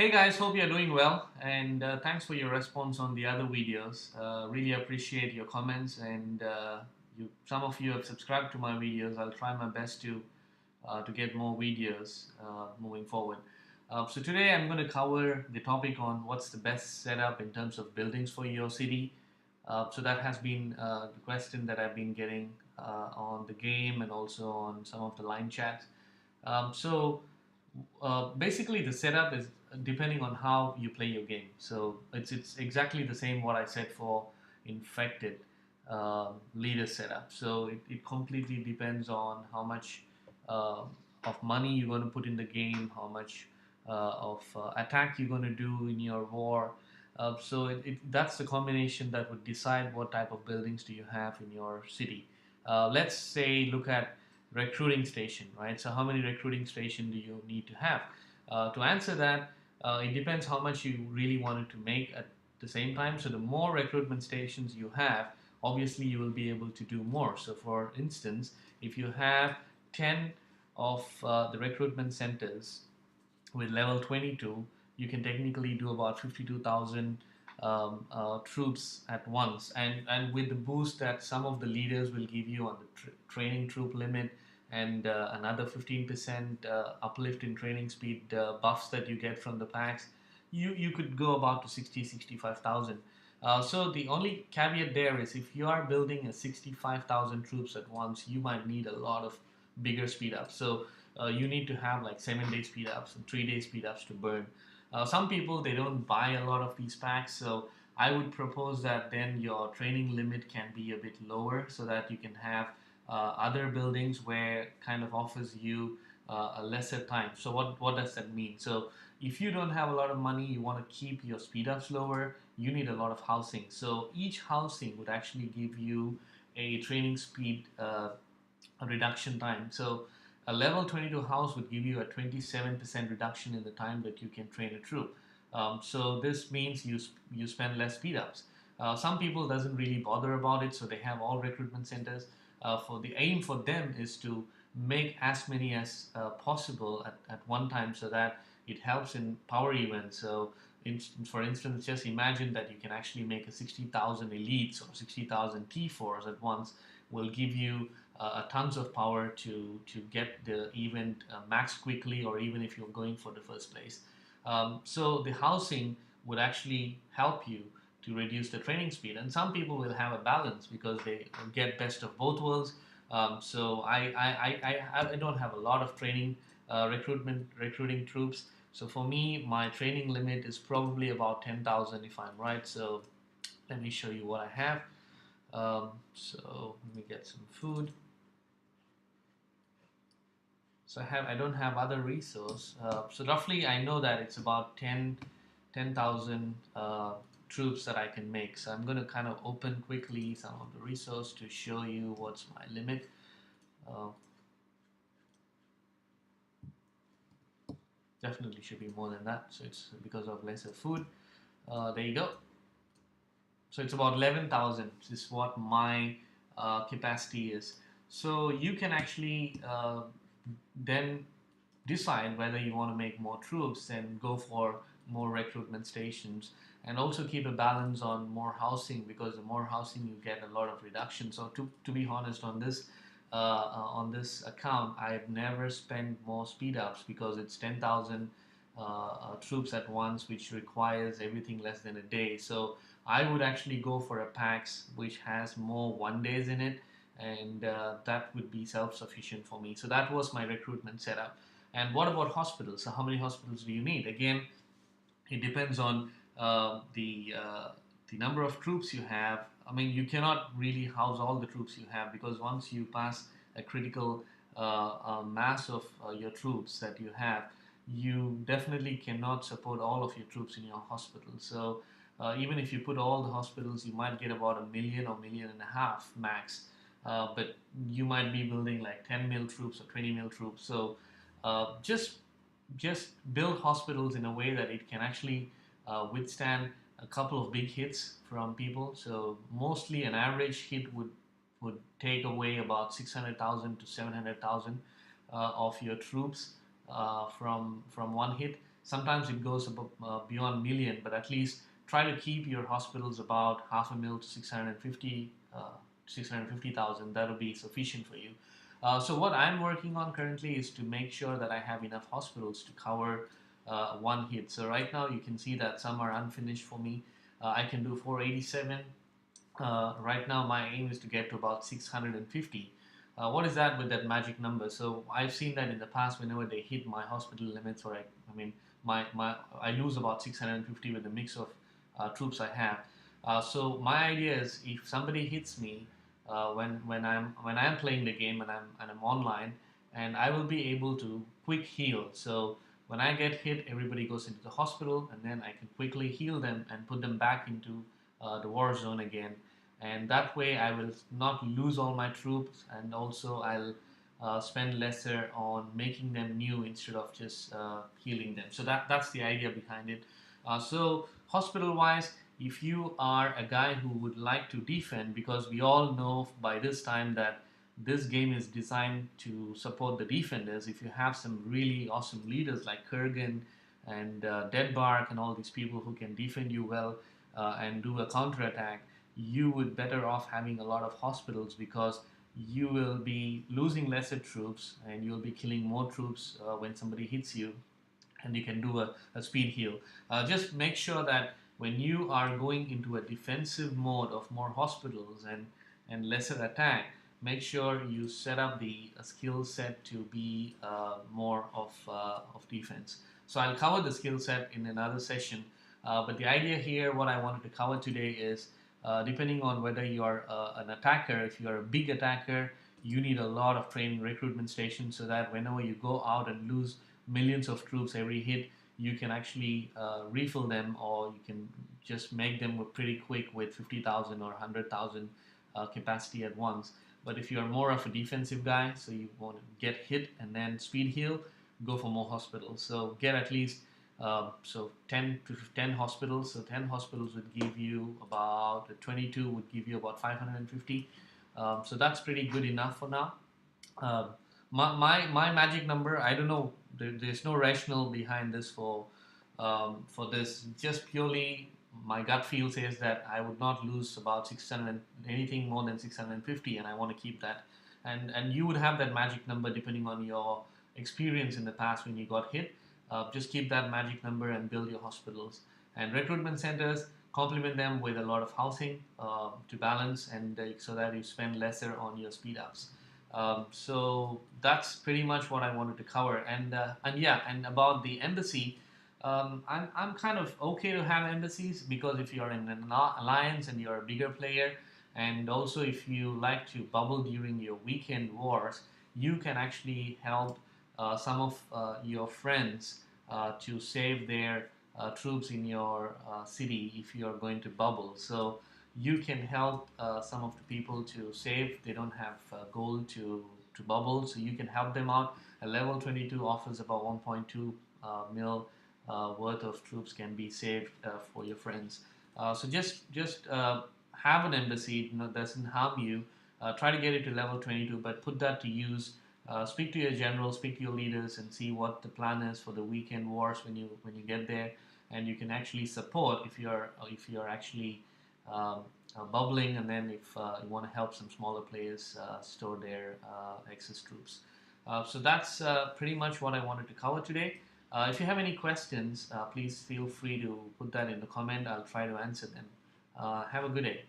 Hey guys, hope you're doing well, and thanks for your response on the other videos. Really appreciate your comments, and some of you have subscribed to my videos. I'll try my best to get more videos moving forward. So today I'm going to cover the topic on what's the best setup in terms of buildings for your city. So that has been the question that I've been getting on the game and also on some of the line chats. Basically, the setup is depending on how you play your game. So it's exactly the same what I said for infected leader setup. So it completely depends on how much uh, of money you're going to put in the game, how much of attack you're going to do in your war. That's the combination that would decide what type of buildings do you have in your city. Let's say look at recruiting station, right? So how many recruiting station do you need to have? To answer that, it depends how much you really wanted to make at the same time. So the more recruitment stations you have, obviously you will be able to do more. So for instance, if you have 10 of the recruitment centers with level 22, you can technically do about 52,000 troops at once. And with the boost that some of the leaders will give you on the training troop limit and another 15% uplift in training speed buffs that you get from the packs, you could go about to 65,000. So the only caveat there is if you are building a 65,000 troops at once, you might need a lot of bigger speed ups. So you need to have like 7 day speed ups and 3 day speed ups to burn. Some people they don't buy a lot of these packs, so I would propose that then your training limit can be a bit lower so that you can have other buildings where kind of offers you a lesser time. So what does that mean? So if you don't have a lot of money, you want to keep your speed ups lower, you need a lot of housing. So each housing would actually give you a training speed reduction time. So a level 22 house would give you a 27% reduction in the time that you can train a troop. So this means you spend less speed ups. Some people doesn't really bother about it, so they have all recruitment centers. For the aim for them is to make as many as possible at one time, so that it helps in power events. So for instance, just imagine that you can actually make a 60,000 elites or 60,000 T4s at once will give you tons of power to get the event max quickly, or even if you're going for the first place. So the housing would actually help you to reduce the training speed. And some people will have a balance because they get best of both worlds. I don't have a lot of training recruiting troops. So for me, my training limit is probably about 10,000 if I'm right. So let me show you what I have. So let me get some food. So I don't have other resource. So roughly I know that it's about 10,000 troops that I can make. So I'm going to kind of open quickly some of the resource to show you what's my limit. Uh, Definitely should be more than that. So it's because of lesser food. There you go. So it's about 11,000 is what my capacity is. So you can actually then decide whether you want to make more troops and go for more recruitment stations, and also keep a balance on more housing, because the more housing you get a lot of reduction. So to be honest on this account, I've never spent more speed ups because it's 10,000 troops at once, which requires everything less than a day. So I would actually go for a packs which has more 1 days in it, and that would be self-sufficient for me. So that was my recruitment setup. And what about hospitals? So how many hospitals do you need? Again, it depends on the number of troops you have. I mean, you cannot really house all the troops you have, because once you pass a critical mass of your troops that you have, you definitely cannot support all of your troops in your hospital. So even if you put all the hospitals, you might get about 1 million or 1.5 million max. But you might be building like 10 mil troops or 20 mil troops. So just build hospitals in a way that it can actually withstand a couple of big hits from people. So mostly an average hit would take away about 600,000 to 700,000 of your troops from one hit. Sometimes it goes above, beyond million, but at least try to keep your hospitals about half a mil to 650,000. That'll be sufficient for you. So what I'm working on currently is to make sure that I have enough hospitals to cover one hit. So right now you can see that some are unfinished for me. I can do 487. Right now my aim is to get to about 650. What is that with that magic number? So I've seen that in the past whenever they hit my hospital limits, or I mean I lose about 650 with the mix of troops I have. So my idea is if somebody hits me when I'm playing the game and I'm online, and I will be able to quick heal. So when I get hit, everybody goes into the hospital, and then I can quickly heal them and put them back into the war zone again. And that way, I will not lose all my troops, and also I'll spend lesser on making them new instead of just healing them. So that's the idea behind it. So hospital wise, if you are a guy who would like to defend, because we all know by this time that this game is designed to support the defenders. If you have some really awesome leaders like Kurgan and Deadbark and all these people who can defend you well and do a counter attack, you would better off having a lot of hospitals, because you will be losing lesser troops and you'll be killing more troops when somebody hits you, and you can do a speed heal. Just make sure that when you are going into a defensive mode of more hospitals and lesser attack, make sure you set up the skill set to be more of defense. So I'll cover the skill set in another session. But the idea here, what I wanted to cover today is depending on whether you are an attacker, if you are a big attacker, you need a lot of training recruitment stations so that whenever you go out and lose millions of troops every hit, you can actually refill them, or you can just make them pretty quick with 50,000 or 100,000 capacity at once. But if you're more of a defensive guy, so you want to get hit and then speed heal, go for more hospitals. So get at least 10 to 10 hospitals. So 10 hospitals would give you about 22 would give you about 550. So that's pretty good enough for now. Um, my magic number, I don't know. There's no rationale behind this for this. Just purely my gut feel says that I would not lose about 600, anything more than 650, and I want to keep that. And you would have that magic number depending on your experience in the past when you got hit. Just keep that magic number and build your hospitals and recruitment centers. Complement them with a lot of housing to balance, and so that you spend lesser on your speed ups. So that's pretty much what I wanted to cover. And yeah, and about the embassy, I'm kind of okay to have embassies, because if you're in an alliance and you're a bigger player, and also if you like to bubble during your weekend wars, you can actually help some of your friends to save their troops in your city if you are going to bubble. So you can help some of the people to save. They don't have gold to bubble, so you can help them out. A level 22 offers about 1.2 mil worth of troops can be saved for your friends. So just have an embassy. Doesn't harm you. Try to get it to level 22, but put that to use. Speak to your general, speak to your leaders, and see what the plan is for the weekend wars when you get there, and you can actually support if you're actually bubbling, and then if you want to help some smaller players store their excess troops. So that's pretty much what I wanted to cover today. If you have any questions, please feel free to put that in the comment. I'll try to answer them. Have a good day.